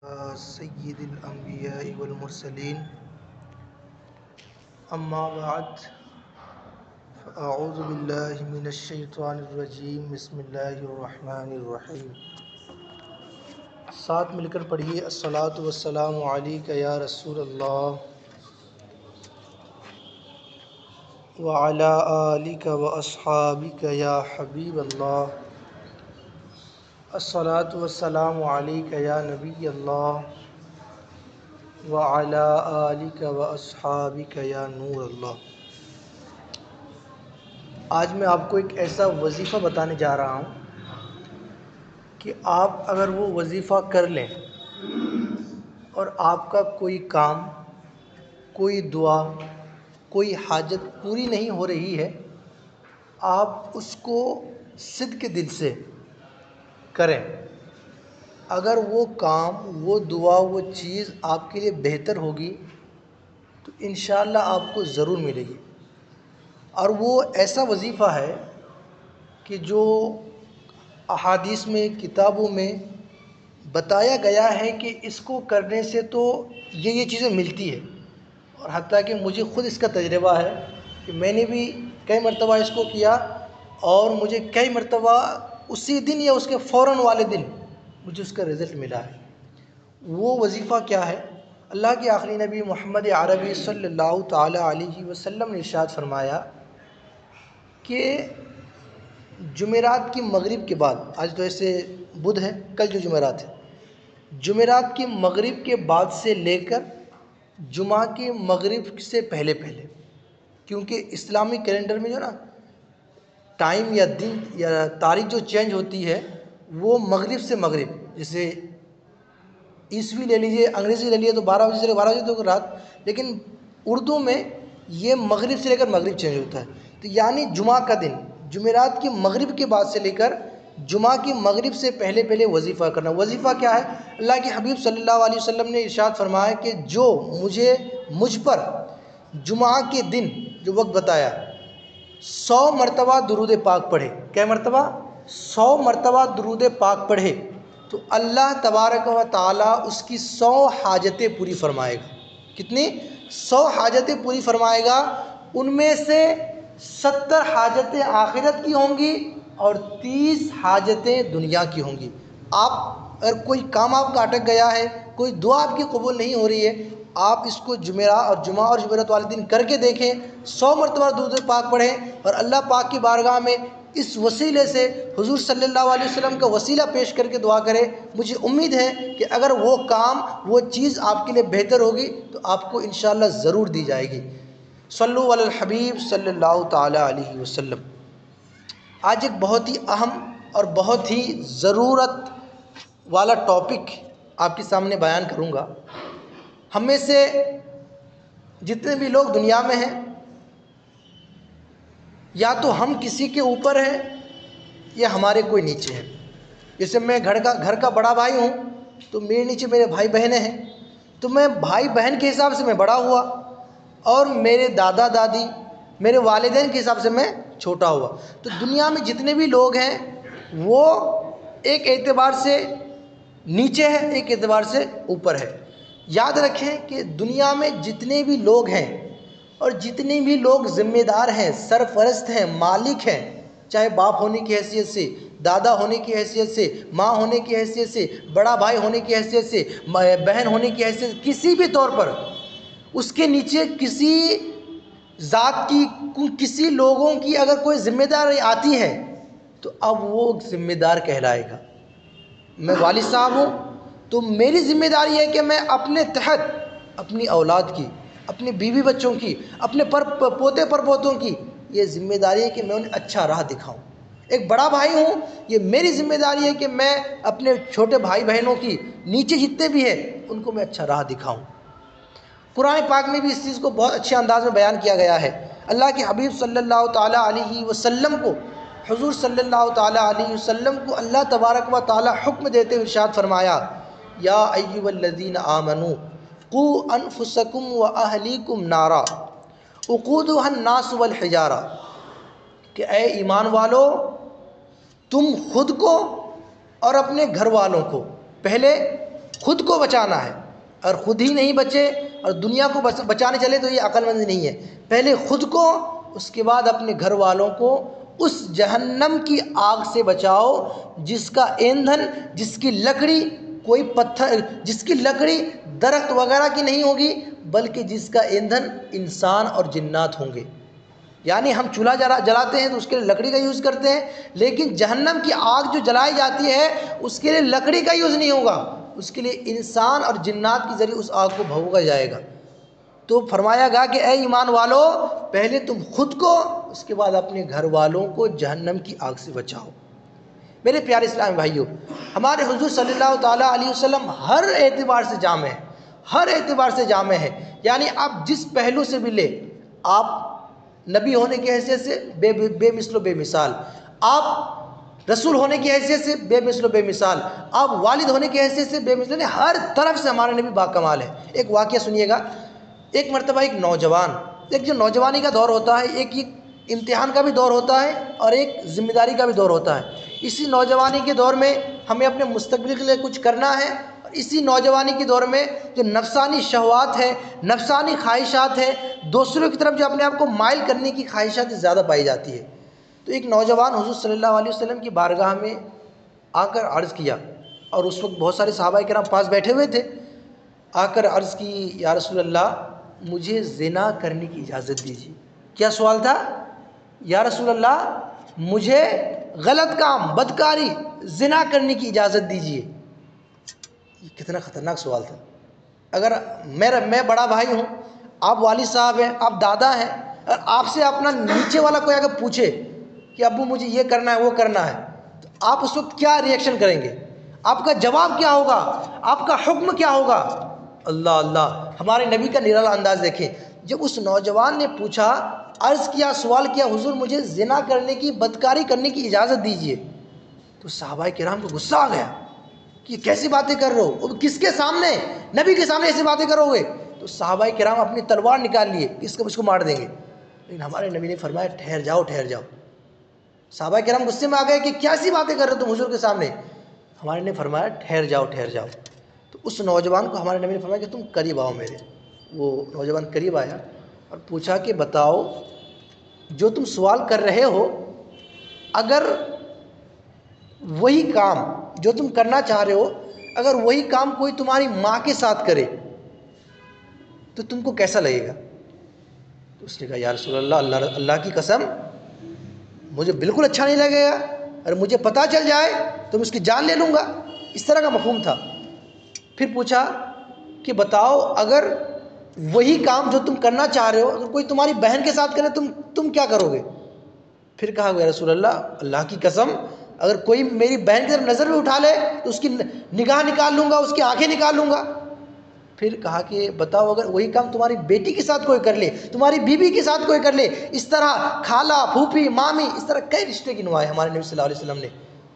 سید الانبیاء والمرسلین اما بعد فاعوذ باللہ من الشیطان الرجیم بسم اللہ الرحمن الرحیم۔ ساتھ مل کر پڑھیے الصلاۃ والسلام علیک یا رسول اللہ وعلی آلک واصحابک یا حبیب اللہ، الصلاۃ والسلام علیک یا نبی اللہ وعلی آلک واصحابک یا نور اللہ۔ آج میں آپ کو ایک ایسا وظیفہ بتانے جا رہا ہوں کہ آپ اگر وہ وظیفہ کر لیں اور آپ کا کوئی کام، کوئی دعا، کوئی حاجت پوری نہیں ہو رہی ہے، آپ اس کو صدق دل سے کریں۔ اگر وہ کام، وہ دعا، وہ چیز آپ کے لیے بہتر ہوگی تو انشاءاللہ آپ کو ضرور ملے گی۔ اور وہ ایسا وظیفہ ہے کہ جو احادیث میں، کتابوں میں بتایا گیا ہے کہ اس کو کرنے سے تو یہ چیزیں ملتی ہے، اور حتیٰ کہ مجھے خود اس کا تجربہ ہے کہ میں نے بھی کئی مرتبہ اس کو کیا اور مجھے کئی مرتبہ اسی دن یا اس کے فوراً والے دن مجھے اس کا رزلٹ ملا ہے۔ وہ وظیفہ کیا ہے؟ اللہ کے آخری نبی محمد عربی صلی اللہ تعالی علیہ وسلم نے ارشاد فرمایا کہ جمعرات کی مغرب کے بعد، آج تو ایسے بدھ ہے، کل جو جمعرات ہے، جمعرات کی مغرب کے بعد سے لے کر جمعہ کی مغرب سے پہلے کیونکہ اسلامی کیلنڈر میں جو نا ٹائم یا دن یا تاریخ جو چینج ہوتی ہے وہ مغرب سے مغرب، جیسے عیسوی لے لیجئے، انگریزی لے لیجئے تو 12 بجے سے لے 12 بجے تک رات، لیکن اردو میں یہ مغرب سے لے کر مغرب چینج ہوتا ہے۔ تو یعنی جمعہ کا دن، جمعرات کی مغرب کے بعد سے لے کر جمعہ کی مغرب سے پہلے وظیفہ کرنا۔ وظیفہ کیا ہے؟ اللہ کے حبیب صلی اللہ علیہ وسلم نے ارشاد فرمایا کہ جو مجھ پر جمعہ کے دن جو وقت بتایا 100 مرتبہ درود پاک پڑھے، کیا مرتبہ؟ 100 مرتبہ درود پاک پڑھے تو اللہ تبارک و تعالیٰ اس کی 100 حاجتیں پوری فرمائے گا۔ کتنی؟ 100 حاجتیں پوری فرمائے گا۔ ان میں سے 70 حاجتیں آخرت کی ہوں گی اور 30 حاجتیں دنیا کی ہوں گی۔ آپ اگر کوئی کام آپ کا اٹک گیا ہے، کوئی دعا آپ کی قبول نہیں ہو رہی ہے، آپ اس کو جمعہ اور جمعرات والے دن کر کے دیکھیں، 100 مرتبہ درود پاک پڑھیں اور اللہ پاک کی بارگاہ میں اس وسیلے سے حضور صلی اللہ علیہ وسلم کا وسیلہ پیش کر کے دعا کریں۔ مجھے امید ہے کہ اگر وہ کام، وہ چیز آپ کے لیے بہتر ہوگی تو آپ کو انشاءاللہ ضرور دی جائے گی۔ صلو علی الحبیب صلی اللہ تعالی علیہ وسلم۔ آج ایک بہت ہی اہم اور بہت ہی ضرورت والا ٹاپک آپ کے سامنے بیان کروں گا۔ ہم میں سے جتنے بھی لوگ دنیا میں ہیں، یا تو ہم کسی کے اوپر ہیں یا ہمارے کوئی نیچے ہے۔ جیسے میں گھر کا بڑا بھائی ہوں تو میرے نیچے میرے بھائی بہنیں ہیں، تو میں بھائی بہن کے حساب سے میں بڑا ہوا، اور میرے دادا دادی، میرے والدین کے حساب سے میں چھوٹا ہوا۔ تو دنیا میں جتنے بھی لوگ ہیں وہ ایک اعتبار سے نیچے ہے، ایک اعتبار سے اوپر ہے۔ یاد رکھیں کہ دنیا میں جتنے بھی لوگ ہیں اور جتنے بھی لوگ ذمہ دار ہیں، سرپرست ہیں، مالک ہیں، چاہے باپ ہونے کی حیثیت سے، دادا ہونے کی حیثیت سے، ماں ہونے کی حیثیت سے، بڑا بھائی ہونے کی حیثیت سے، بہن ہونے کی حیثیت سے، کسی بھی طور پر اس کے نیچے کسی ذات کی، کسی لوگوں کی اگر کوئی ذمہ داری آتی ہے تو اب وہ ذمہ دار کہلائے گا۔ میں والد صاحب ہوں تو میری ذمہ داری ہے کہ میں اپنے تحت اپنی اولاد کی، اپنے بیوی بچوں کی، اپنے پوتے پر پوتوں کی یہ ذمہ داری ہے کہ میں انہیں اچھا راہ دکھاؤں۔ ایک بڑا بھائی ہوں، یہ میری ذمہ داری ہے کہ میں اپنے چھوٹے بھائی بہنوں کی، نیچے جتنے بھی ہیں ان کو میں اچھا راہ دکھاؤں۔ قرآن پاک میں بھی اس چیز کو بہت اچھے انداز میں بیان کیا گیا ہے۔ اللہ کے حبیب صلی اللہ تعالی علیہ وسلم کو، حضور صلی اللہ تعالی علیہ وسلم کو اللہ تبارک و تعالی حکم دیتے ہوئے ارشاد فرمایا، یا ایھا الذین آمنوا قوا انفسکم واہلیکم نارا وقودھا الناس والحجارہ، کہ اے ایمان والو، تم خود کو اور اپنے گھر والوں کو، پہلے خود کو بچانا ہے، اور خود ہی نہیں بچے اور دنیا کو بچانے چلے تو یہ عقل مندی نہیں ہے۔ پہلے خود کو، اس کے بعد اپنے گھر والوں کو اس جہنم کی آگ سے بچاؤ جس کا ایندھن، جس کی لکڑی کوئی پتھر، جس کی لکڑی درخت وغیرہ کی نہیں ہوگی، بلکہ جس کا ایندھن انسان اور جنات ہوں گے۔ یعنی ہم چولہا جلاتے ہیں تو اس کے لیے لکڑی کا یوز کرتے ہیں، لیکن جہنم کی آگ جو جلائی جاتی ہے اس کے لیے لکڑی کا یوز نہیں ہوگا، اس کے لیے انسان اور جنات کے ذریعے اس آگ کو بھگویا جائے گا۔ تو فرمایا گیا کہ اے ایمان والو، پہلے تم خود کو، اس کے بعد اپنے گھر والوں کو جہنم کی آگ سے بچاؤ۔ میرے پیارے اسلامی بھائیوں، ہمارے حضور صلی اللہ تعالیٰ علیہ وسلم ہر اعتبار سے جامع ہے، ہر اعتبار سے جامع ہے۔ یعنی آپ جس پہلو سے بھی لے، آپ نبی ہونے کی حیثیت سے بے مثل و بے مثال، آپ رسول ہونے کی حیثیت سے بے مثل و بے مثال، آپ والد ہونے کی حیثیت سے بے مثل، ہر طرف سے ہمارے نبی باکمال ہے۔ ایک واقعہ سنیے گا، ایک مرتبہ ایک نوجوان، ایک جو نوجوانی کا دور ہوتا ہے، ایک امتحان کا بھی دور ہوتا ہے اور ایک ذمہ داری کا بھی دور ہوتا ہے۔ اسی نوجوانی کے دور میں ہمیں اپنے مستقبل کے لیے کچھ کرنا ہے، اور اسی نوجوانی کے دور میں جو نفسانی شہوات ہے، نفسانی خواہشات ہے، دوسروں کی طرف جو اپنے آپ کو مائل کرنے کی خواہشات زیادہ پائی جاتی ہے۔ تو ایک نوجوان حضور صلی اللہ علیہ وسلم کی بارگاہ میں آ کر عرض کیا، اور اس وقت بہت سارے صحابہ کرام پاس بیٹھے ہوئے تھے۔ آ کر عرض کی، یا رسول اللہ مجھے زنا کرنے کی اجازت دیجیے۔ کیا سوال تھا؟ یا رسول اللہ مجھے غلط کام، بدکاری، زنا کرنے کی اجازت دیجیے۔ یہ کتنا خطرناک سوال تھا۔ اگر میں بڑا بھائی ہوں، آپ والد صاحب ہیں، آپ دادا ہیں، اور آپ سے اپنا نیچے والا کوئی اگر پوچھے کہ ابو مجھے یہ کرنا ہے وہ کرنا ہے، تو آپ اس وقت کیا ریئیکشن کریں گے؟ آپ کا جواب کیا ہوگا؟ آپ کا حکم کیا ہوگا؟ اللہ اللہ، ہمارے نبی کا نرالا انداز دیکھیں۔ جب اس نوجوان نے پوچھا، عرض کیا، سوال کیا، حضور مجھے زنا کرنے کی، بدکاری کرنے کی اجازت دیجیے، تو صحابہ کرام کو غصہ آ گیا کہ یہ کیسی باتیں کر رہے ہو، کس کے سامنے؟ نبی کے سامنے ایسی باتیں کرو گے؟ تو صحابہ کرام اپنی تلوار نکال لیے، اس کو مار دیں گے، لیکن ہمارے نبی نے فرمایا ٹھہر جاؤ ٹھہر جاؤ۔ صحابہ کرام غصے میں آ گئے کہ کیسی باتیں کر رہے ہو تم حضور کے سامنے؟ ہمارے نے فرمایا ٹھہر جاؤ ٹھہر جاؤ۔ تو اس نوجوان کو ہمارے نبی نے فرمایا کہ تم قریب آؤ میرے۔ وہ نوجوان قریب آیا اور پوچھا کہ بتاؤ، جو تم سوال کر رہے ہو، اگر وہی کام جو تم کرنا چاہ رہے ہو، اگر وہی کام کوئی تمہاری ماں کے ساتھ کرے تو تم کو کیسا لگے گا؟ تو اس نے کہا یا رسول اللہ، اللہ کی قسم مجھے بالکل اچھا نہیں لگے گا، اور مجھے پتہ چل جائے تو میں اس کی جان لے لوں گا۔ اس طرح کا مفہوم تھا۔ پھر پوچھا کہ بتاؤ، اگر وہی کام جو تم کرنا چاہ رہے ہو اگر کوئی تمہاری بہن کے ساتھ کرے تم کیا کرو گے؟ پھر کہا یا رسول اللہ، اللہ کی قسم اگر کوئی میری بہن کی طرف نظر بھی اٹھا لے تو اس کی نگاہ نکال لوں گا، اس کی آنکھیں نکال لوں گا۔ پھر کہا کہ بتاؤ، اگر وہی کام تمہاری بیٹی کے ساتھ کوئی کر لے، تمہاری بیوی کے ساتھ کوئی کر لے، اس طرح خالہ، پھوپھی، مامی، اس طرح کئی رشتے گنوائے ہمارے نبی صلی اللہ علیہ وسلم نے۔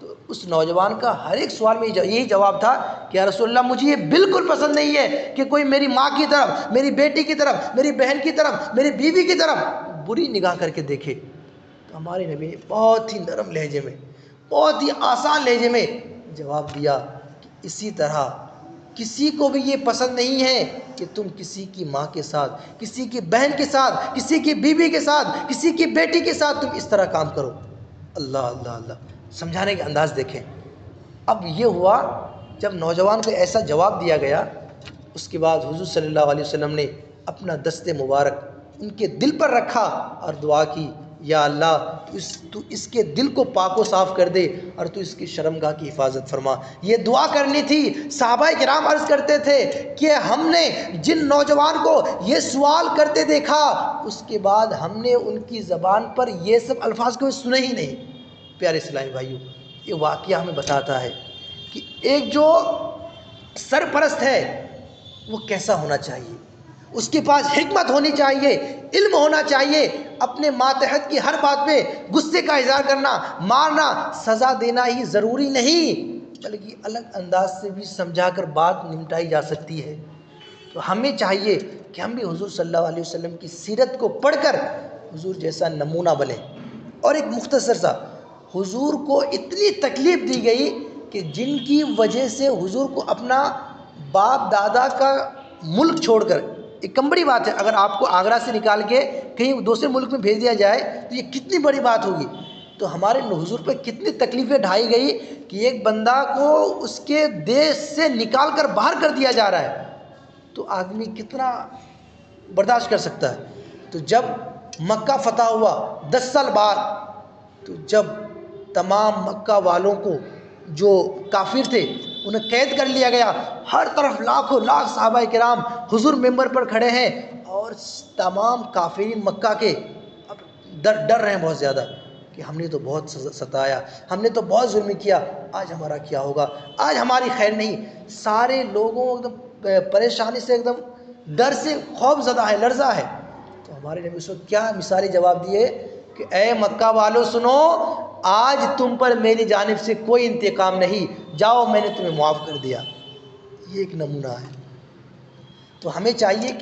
تو اس نوجوان کا ہر ایک سوال میں یہی جواب تھا کہ یا رسول اللہ مجھے یہ بالکل پسند نہیں ہے کہ کوئی میری ماں کی طرف، میری بیٹی کی طرف، میری بہن کی طرف، میری بیوی کی طرف بری نگاہ کر کے دیکھے۔ تو ہمارے نبی نے بہت ہی نرم لہجے میں، بہت ہی آسان لہجے میں جواب دیا کہ اسی طرح کسی کو بھی یہ پسند نہیں ہے کہ تم کسی کی ماں کے ساتھ، کسی کی بہن کے ساتھ، کسی کی بیوی کے ساتھ، کسی کی بیٹی کے ساتھ تم اس طرح کام کرو۔ اللہ اللہ اللہ، سمجھانے کا انداز دیکھیں۔ اب یہ ہوا جب نوجوان کو ایسا جواب دیا گیا، اس کے بعد حضور صلی اللہ علیہ وسلم نے اپنا دست مبارک ان کے دل پر رکھا اور دعا کی، یا اللہ تو اس کے دل کو پاک و صاف کر دے اور تو اس کی شرمگاہ کی حفاظت فرما۔ یہ دعا کرنی تھی۔ صحابہ کرام عرض کرتے تھے کہ ہم نے جن نوجوان کو یہ سوال کرتے دیکھا، اس کے بعد ہم نے ان کی زبان پر یہ سب الفاظ کوئی سنے ہی نہیں۔ پیارے اسلامی بھائیوں، یہ واقعہ ہمیں بتاتا ہے کہ ایک جو سرپرست ہے وہ کیسا ہونا چاہیے۔ اس کے پاس حکمت ہونی چاہیے، علم ہونا چاہیے، اپنے ماتحت کی ہر بات پہ غصے کا اظہار کرنا، مارنا، سزا دینا ہی ضروری نہیں، بلکہ الگ انداز سے بھی سمجھا کر بات نمٹائی جا سکتی ہے۔ تو ہمیں چاہیے کہ ہم بھی حضور صلی اللہ علیہ وسلم کی سیرت کو پڑھ کر حضور جیسا نمونہ بنیں۔ اور ایک مختصر سا، حضور کو اتنی تکلیف دی گئی کہ جن کی وجہ سے حضور کو اپنا باپ دادا کا ملک چھوڑ کر، ایک کم بڑی بات ہے، اگر آپ کو آگرہ سے نکال کے کہیں دوسرے ملک میں بھیج دیا جائے تو یہ کتنی بڑی بات ہوگی. تو ہمارے حضور پہ کتنی تکلیفیں ڈھائی گئی کہ ایک بندہ کو اس کے دیش سے نکال کر باہر کر دیا جا رہا ہے، تو آدمی کتنا برداشت کر سکتا ہے. تو جب مکہ فتح ہوا 10 سال بعد، تو جب تمام مکہ والوں کو جو کافر تھے انہیں قید کر لیا گیا، ہر طرف لاکھوں لاکھ صحابہ کرام حضور ممبر پر کھڑے ہیں، اور تمام کافرین مکہ کے اب ڈر رہے ہیں بہت زیادہ کہ ہم نے تو بہت ستایا، ہم نے تو بہت ظلم کیا، آج ہمارا کیا ہوگا، آج ہماری خیر نہیں. سارے لوگوں ایک دم پریشانی سے، ایک دم ڈر سے خوف زدہ ہے، لرزہ ہے. تو ہمارے نبی اس وقت کیا مثالی جواب دیے کہ اے مکہ والو سنو، آج تم پر میری جانب سے کوئی انتقام نہیں، جاؤ میں نے تمہیں معاف کر دیا. یہ ایک نمونہ ہے. تو ہمیں چاہیے کہ